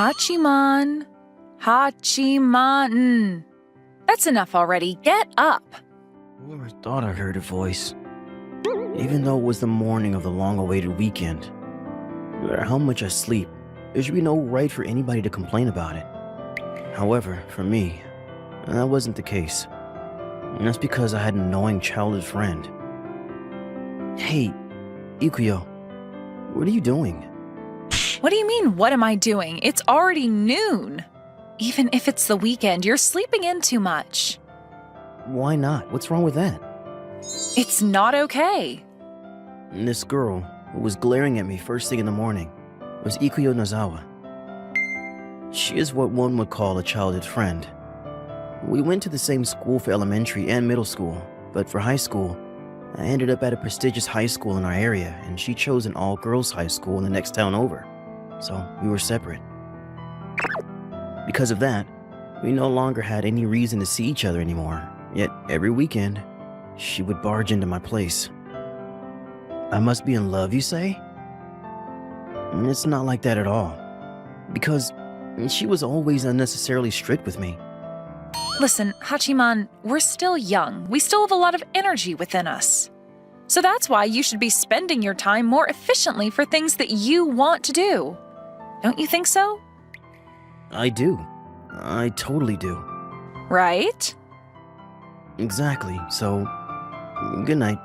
Hachiman. Hachiman. That's enough already. Get up. Whoever thought I heard a voice. Even though it was the morning of the long-awaited weekend. No matter how much I sleep, there should be no right for anybody to complain about it. However, for me, that wasn't the case. And that's because I had an annoying childhood friend. Hey, Ikuyo, what are you doing? What do you mean, what am I doing? It's already noon. Even if it's the weekend, you're sleeping in too much. Why not? What's wrong with that? It's not okay. And this girl, who was glaring at me first thing in the morning, was Ikuyo Nozawa. She is what one would call a childhood friend. We went to the same school for elementary and middle school, but for high school, I ended up at a prestigious high school in our area, and she chose an all-girls high school in the next town over. So we were separate. Because of that, we no longer had any reason to see each other anymore, yet every weekend, she would barge into my place. I must be in love, you say? It's not like that at all. Because she was always unnecessarily strict with me. Listen, Hachiman, we're still young. We still have a lot of energy within us. So that's why you should be spending your time more efficiently for things that you want to do. Don't you think so? I do. I totally do. Right? Exactly, so good night.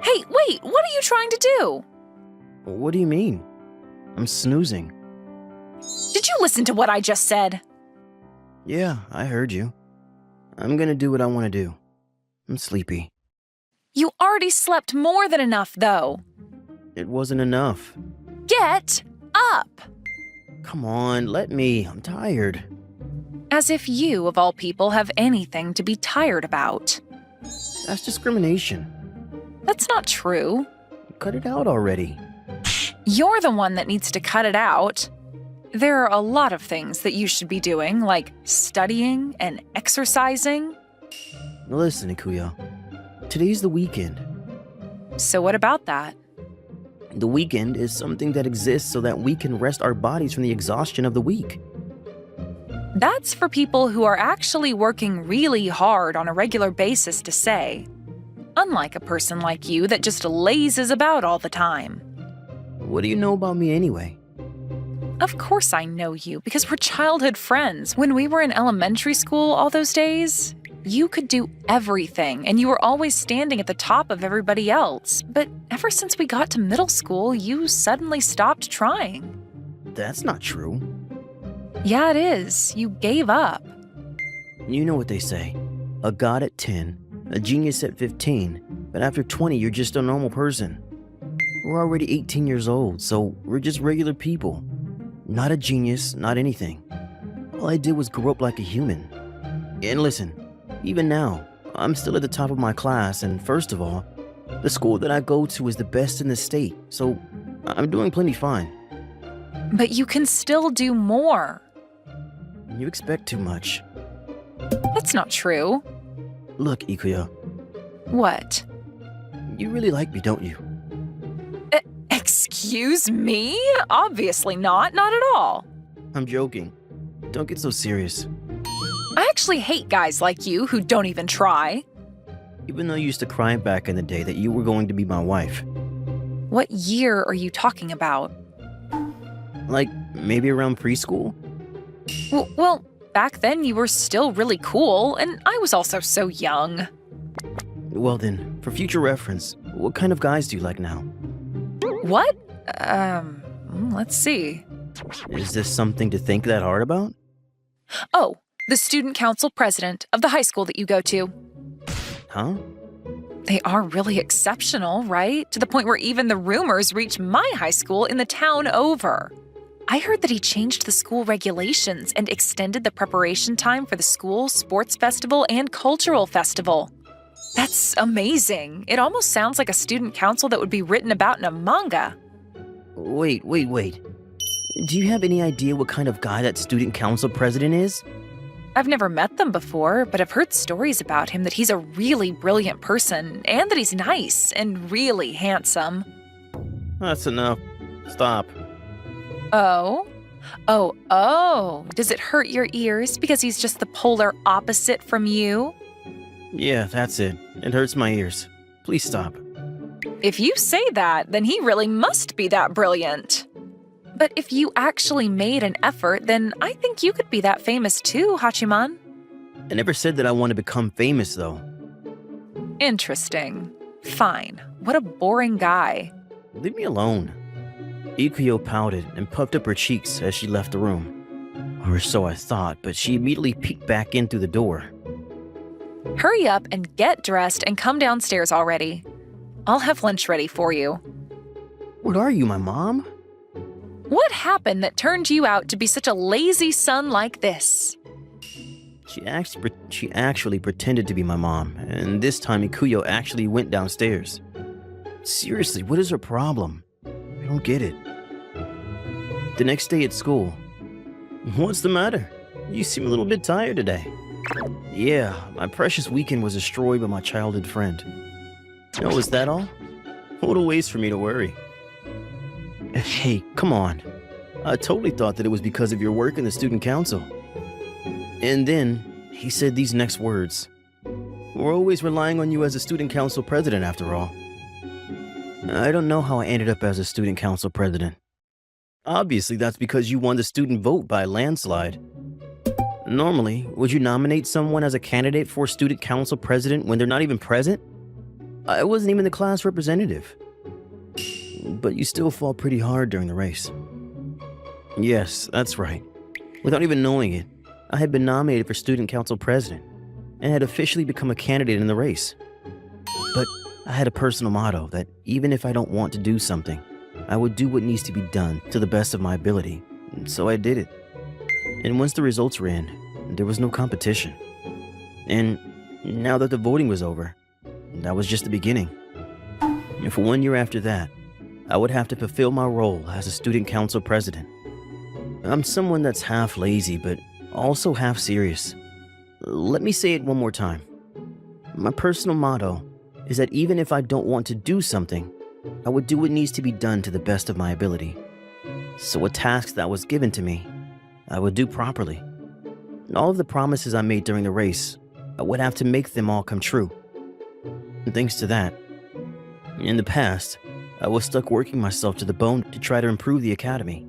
Hey, wait, what are you trying to do? What do you mean? I'm snoozing. Did you listen to what I just said? Yeah, I heard you. I'm gonna do what I want to do. I'm sleepy. You already slept more than enough, though. It wasn't enough. Get up! Come on, let me. I'm tired. As if you, of all people, have anything to be tired about. That's discrimination. That's not true. Cut it out already. You're the one that needs to cut it out. There are a lot of things that you should be doing, like studying and exercising. Listen, Ikuyo. Today's the weekend. So what about that? The weekend is something that exists so that we can rest our bodies from the exhaustion of the week. That's for people who are actually working really hard on a regular basis to say. Unlike a person like you that just lazes about all the time. What do you know about me anyway? Of course I know you, because we're childhood friends. When we were in elementary school all those days, you could do everything, and you were always standing at the top of everybody else. But ever since we got to middle school, you suddenly stopped trying. That's not true. Yeah, it is. You gave up. You know what they say. A god at 10, a genius at 15, but after 20, you're just a normal person. We're already 18 years old, so we're just regular people. Not a genius, not anything. All I did was grow up like a human. And listen, even now, I'm still at the top of my class, and first of all, the school that I go to is the best in the state, so I'm doing plenty fine. But you can still do more. You expect too much. That's not true. Look, Ikuyo, What? you really like me, don't you? Excuse me? Obviously not. Not at all. I'm joking. Don't get so serious. I actually hate guys like you who don't even try. Even though you used to cry back in the day that you were going to be my wife. What year are you talking about? Like, maybe around preschool? Well, back then you were still really cool, and I was also so young. Well then, for future reference, what kind of guys do you like now? What? Let's see. Is this something to think that hard about? Oh, the student council president of the high school that you go to. Huh? They are really exceptional, right? To the point where even the rumors reach my high school in the town over. I heard that he changed the school regulations and extended the preparation time for the school sports festival and cultural festival. That's amazing. It almost sounds like a student council that would be written about in a manga. Wait. Do you have any idea what kind of guy that student council president is? I've never met them before, but I've heard stories about him that he's a really brilliant person and that he's nice and really handsome. That's enough. Stop. Oh? Oh, does it hurt your ears because he's just the polar opposite from you? Yeah, that's it. It hurts my ears. Please stop. If you say that, then he really must be that brilliant. But if you actually made an effort, then I think you could be that famous too, Hachiman. I never said that I want to become famous, though. Interesting. Fine. What a boring guy. Leave me alone. Ikuyo pouted and puffed up her cheeks as she left the room. Or so I thought, but she immediately peeked back in through the door. Hurry up and get dressed and come downstairs already. I'll have lunch ready for you. What are you, my mom? What happened that turned you out to be such a lazy son like this? She actually pretended to be my mom, and this time Ikuyo actually went downstairs. Seriously, what is her problem? I don't get it. The next day at school. What's the matter? You seem a little bit tired today. Yeah, my precious weekend was destroyed by my childhood friend. Oh, is that all? What a waste for me to worry. Hey, come on. I totally thought that it was because of your work in the student council. And then he said these next words. We're always relying on you as a student council president after all. I don't know how I ended up as a student council president. Obviously, that's because you won the student vote by a landslide. Normally, would you nominate someone as a candidate for student council president when they're not even present? I wasn't even the class representative. But you still fought pretty hard during the race. Yes, that's right. Without even knowing it, I had been nominated for student council president and had officially become a candidate in the race. But I had a personal motto that even if I don't want to do something, I would do what needs to be done to the best of my ability. And so I did it. And once the results were in, there was no competition. And now that the voting was over, that was just the beginning. And for 1 year after that, I would have to fulfill my role as a student council president. I'm someone that's half lazy, but also half serious. Let me say it one more time. My personal motto is that even if I don't want to do something, I would do what needs to be done to the best of my ability. So a task that was given to me, I would do properly. And all of the promises I made during the race, I would have to make them all come true. And thanks to that, in the past, I was stuck working myself to the bone to try to improve the academy.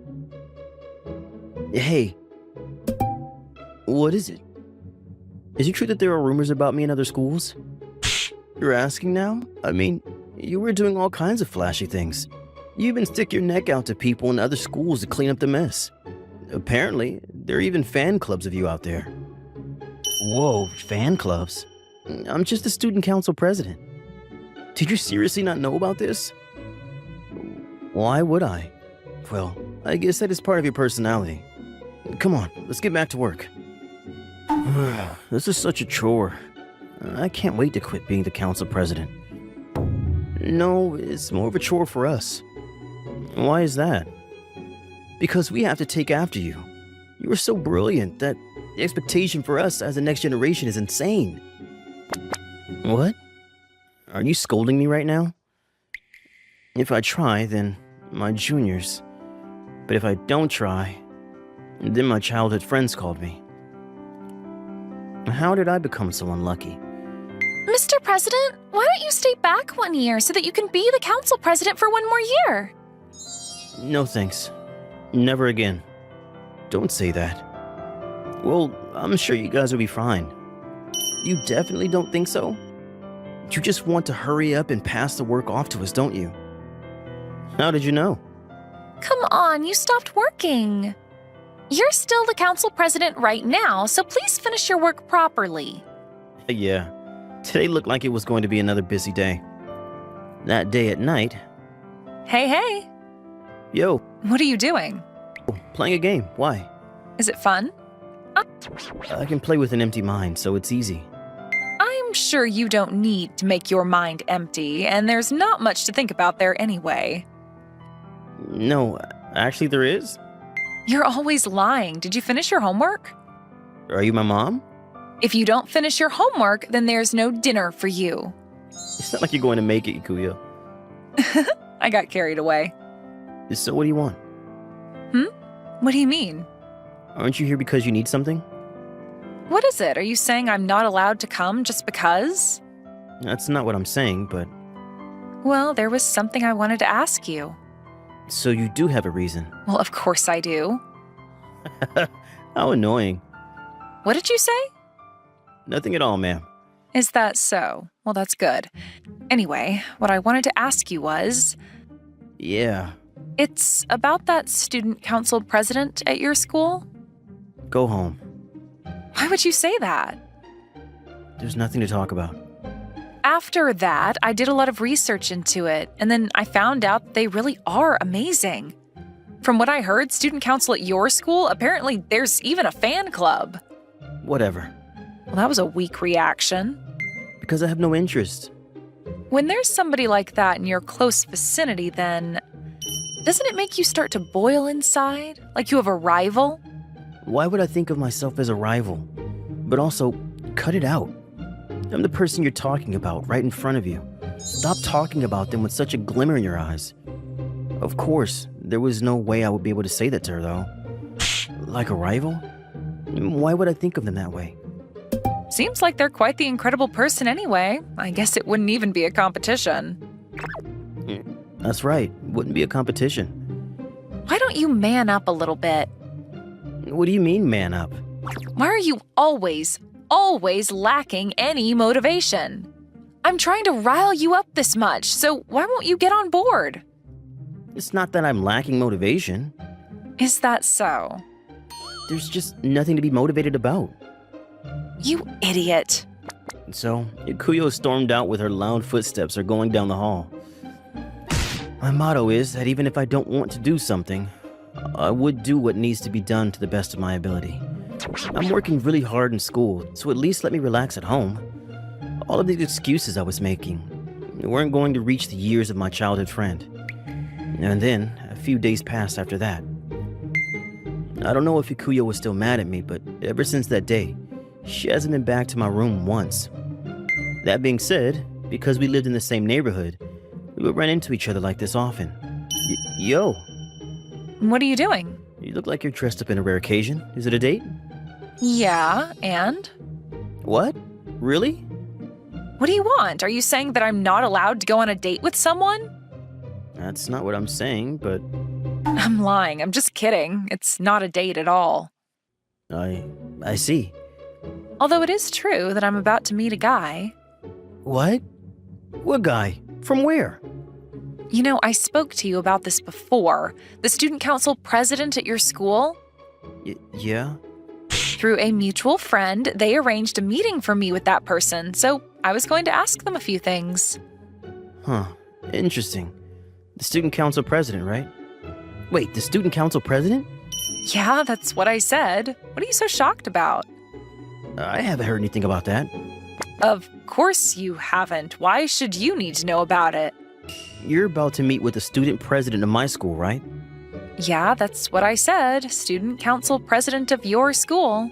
Hey, what is it? Is it true that there are rumors about me in other schools? You're asking now? I mean, you were doing all kinds of flashy things. You even stick your neck out to people in other schools to clean up the mess. Apparently, there are even fan clubs of you out there. Whoa, fan clubs? I'm just a student council president. Did you seriously not know about this? Why would I? Well, I guess that is part of your personality. Come on, let's get back to work. This is such a chore. I can't wait to quit being the council president. No, it's more of a chore for us. Why is that? Because we have to take after you. You are so brilliant that the expectation for us as the next generation is insane. What? Are you scolding me right now? If I try, then my juniors. But if I don't try, then my childhood friends called me. How did I become so unlucky? Mr. President, why don't you stay back 1 year so that you can be the council president for 1 more year? No thanks. Never again. Don't say that. Well, I'm sure you guys will be fine. You definitely don't think so? You just want to hurry up and pass the work off to us, don't you? How did you know? Come on, you stopped working. You're still the council president right now, so please finish your work properly. Yeah, today looked like it was going to be another busy day. That day at night... Hey. Yo, What are you doing? playing a game. Why? Is it fun? I can play with an empty mind, so it's easy. I'm sure you don't need to make your mind empty, and there's not much to think about there anyway. No, actually there is. You're always lying. Did you finish your homework? Are you my mom? If you don't finish your homework, then there's no dinner for you. It's not like you're going to make it, Ikuyo. I got carried away. So what do you want? What do you mean? Aren't you here because you need something? What is it? Are you saying I'm not allowed to come just because? That's not what I'm saying, but... Well, there was something I wanted to ask you. So you do have a reason. Well, of course I do. How annoying. What did you say? Nothing at all, ma'am. Is that so? Well, that's good. Anyway, what I wanted to ask you was... Yeah. It's about that student council president at your school? Go home. Why would you say that? There's nothing to talk about. After that, I did a lot of research into it, and then I found out they really are amazing. From what I heard, student council at your school, apparently there's even a fan club. Whatever. Well, that was a weak reaction. Because I have no interest. When there's somebody like that in your close vicinity, then doesn't it make you start to boil inside? Like you have a rival? Why would I think of myself as a rival? But also, cut it out. I'm the person you're talking about right in front of you. Stop talking about them with such a glimmer in your eyes. Of course, there was no way I would be able to say that to her, though. Like a rival? Why would I think of them that way? Seems like they're quite the incredible person anyway. I guess it wouldn't even be a competition. That's right. Wouldn't be a competition. Why don't you man up a little bit? What do you mean, man up? Why are you always lacking any motivation? I'm trying to rile you up this much, so why won't you get on board? It's not that I'm lacking motivation. Is that so? There's just nothing to be motivated about. You idiot. So, Ikuyo stormed out with her loud footsteps are going down the hall. My motto is that even if I don't want to do something, I would do what needs to be done to the best of my ability. I'm working really hard in school, so at least let me relax at home. All of these excuses I was making weren't going to reach the years of my childhood friend. And then, a few days passed after that. I don't know if Ikuyo was still mad at me, but ever since that day, she hasn't been back to my room once. That being said, because we lived in the same neighborhood, we would run into each other like this often. Yo! What are you doing? You look like you're dressed up in a rare occasion. Is it a date? Yeah, and? What? Really? What do you want? Are you saying that I'm not allowed to go on a date with someone? That's not what I'm saying, but... I'm lying. I'm just kidding. It's not a date at all. I see. Although it is true that I'm about to meet a guy. What? What guy? From where? You know, I spoke to you about this before. The student council president at your school? Yeah? Through a mutual friend, they arranged a meeting for me with that person, so I was going to ask them a few things. Huh. Interesting. The student council president, right? Wait, the student council president? Yeah, that's what I said. What are you so shocked about? I haven't heard anything about that. Of course you haven't. Why should you need to know about it? You're about to meet with the student president of my school, right? Yeah, that's what I said. Student council president of your school.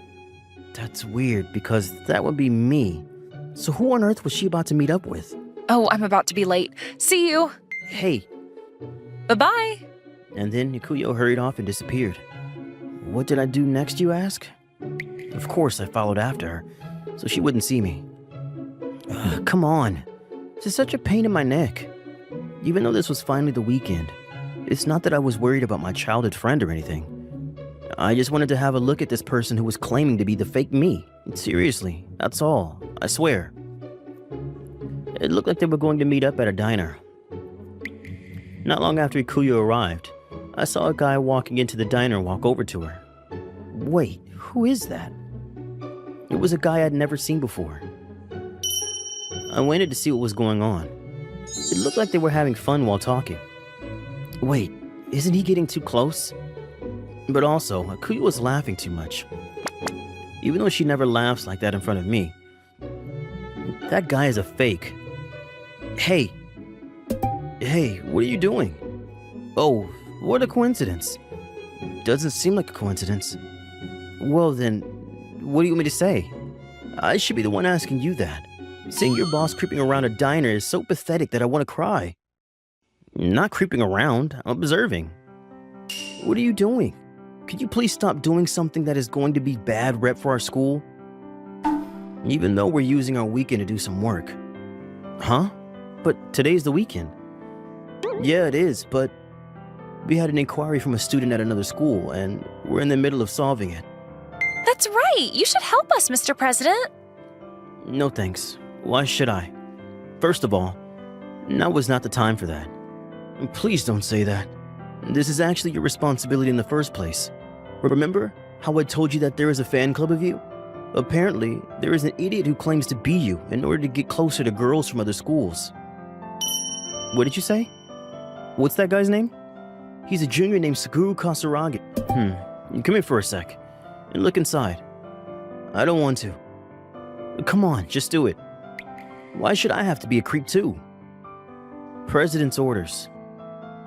That's weird, because that would be me. So who on earth was she about to meet up with? Oh, I'm about to be late. See you. Hey. Bye-bye. And then Ikuyo hurried off and disappeared. What did I do next, you ask? Of course I followed after her, so she wouldn't see me. Come on. This is such a pain in my neck. Even though this was finally the weekend, it's not that I was worried about my childhood friend or anything. I just wanted to have a look at this person who was claiming to be the fake me. Seriously, that's all. I swear. It looked like they were going to meet up at a diner. Not long after Ikuyo arrived, I saw a guy walking into the diner walk over to her. Wait, who is that? It was a guy I'd never seen before. I waited to see what was going on. It looked like they were having fun while talking. Wait, isn't he getting too close? But also, Ikuyo was laughing too much. Even though she never laughs like that in front of me. That guy is a fake. Hey, what are you doing? Oh, what a coincidence. Doesn't seem like a coincidence. Well then, what do you want me to say? I should be the one asking you that. Seeing your boss creeping around a diner is so pathetic that I want to cry. Not creeping around, I'm observing. What are you doing? could you please stop doing something that is going to be bad rep for our school? Even though we're using our weekend to do some work. Huh? But today's the weekend. Yeah, it is, but we had an inquiry from a student at another school, and we're in the middle of solving it. That's right. You should help us, Mr. President. No thanks. Why should I? First of all, now was not the time for that. Please don't say that. This is actually your responsibility in the first place. Remember how I told you that there is a fan club of you? Apparently, there is an idiot who claims to be you in order to get closer to girls from other schools. What did you say? What's that guy's name? He's a junior named Sakura Kasaragi. Come here for a sec and look inside. I don't want to. Come on, just do it. Why should I have to be a creep too? President's orders.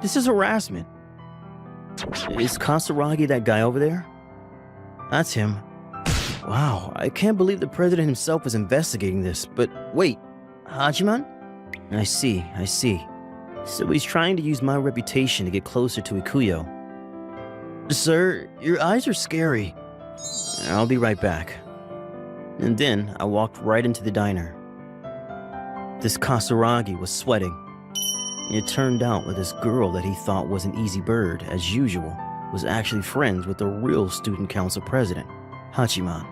This is harassment. Is Kasaragi that guy over there? That's him. Wow, I can't believe the president himself is investigating this, but wait, Hachiman? I see. So he's trying to use my reputation to get closer to Ikuyo. Sir, your eyes are scary. I'll be right back. And then I walked right into the diner. This Kasaragi was sweating. It turned out that this girl that he thought was an easy bird, as usual, was actually friends with the real student council president, Hachiman.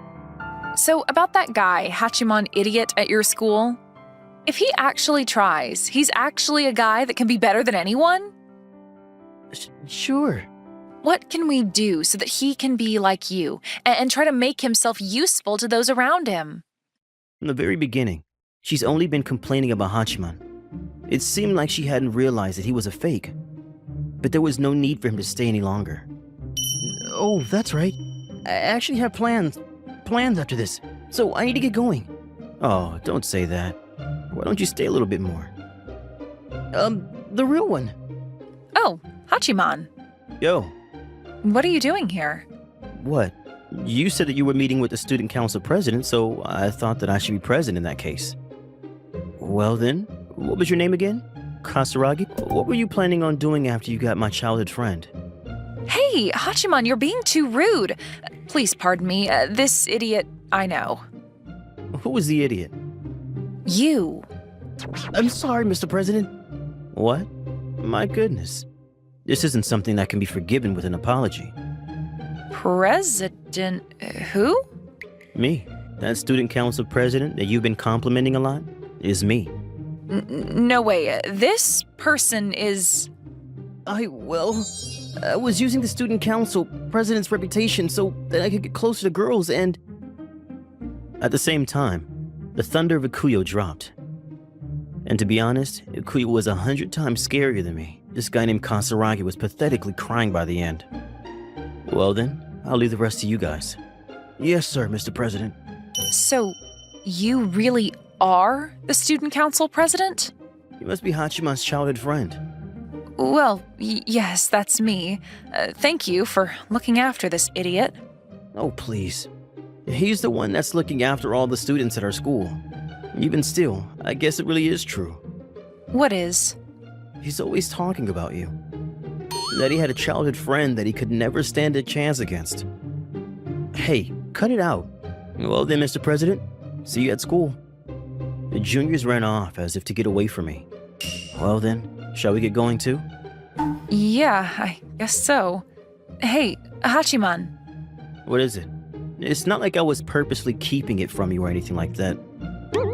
So about that guy, Hachiman idiot at your school, if he actually tries, he's actually a guy that can be better than anyone? Sure. What can we do so that he can be like you and try to make himself useful to those around him? From the very beginning, she's only been complaining about Hachiman. It seemed like she hadn't realized that he was a fake. But there was no need for him to stay any longer. Oh, that's right. I actually have plans after this, so I need to get going. Oh, don't say that. Why don't you stay a little bit more? The real one. Oh, Hachiman. Yo. What are you doing here? What? You said that you were meeting with the student council president, so I thought that I should be present in that case. Well then, what was your name again? Kasaragi? What were you planning on doing after you got my childhood friend? Hey, Hachiman, you're being too rude. Please pardon me, this idiot, I know. Who was the idiot? You. I'm sorry, Mr. President. What? My goodness. This isn't something that can be forgiven with an apology. President who? Me. That student council president that you've been complimenting a lot is me. No way. This person is... I was using the student council president's reputation so that I could get closer to girls and... At the same time, the thunder of Ikuyo dropped. And to be honest, Ikuyo was 100 times scarier than me. This guy named Kasaragi was pathetically crying by the end. Well then, I'll leave the rest to you guys. Yes, sir, Mr. President. So, you really are the student council president? You must be Hachiman's childhood friend. Well, yes, that's me. Thank you for looking after this idiot. Oh, please. He's the one that's looking after all the students at our school. Even still, I guess it really is true. What is? He's always talking about you. That he had a childhood friend that he could never stand a chance against. Hey, cut it out. Well then, Mr. President, see you at school. The juniors ran off as if to get away from me. Well then, shall we get going too? Yeah, I guess so. Hey, Hachiman. What is it? It's not like I was purposely keeping it from you or anything like that.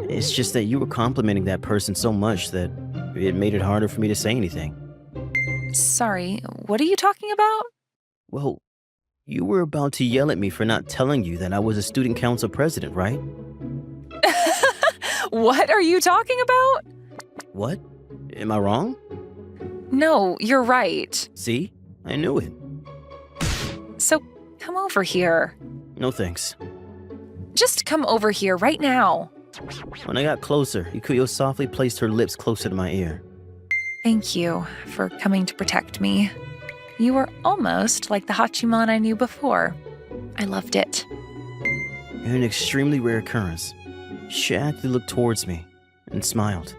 It's just that you were complimenting that person so much that it made it harder for me to say anything. Sorry, what are you talking about? Well, you were about to yell at me for not telling you that I was a student council president, right? What are you talking about? What? Am I wrong? No, you're right. See? I knew it. So, come over here. No thanks. Just come over here right now. When I got closer, Ikuyo softly placed her lips closer to my ear. Thank you for coming to protect me. You were almost like the Hachiman I knew before. I loved it. You're an extremely rare occurrence. She actually looked towards me and smiled.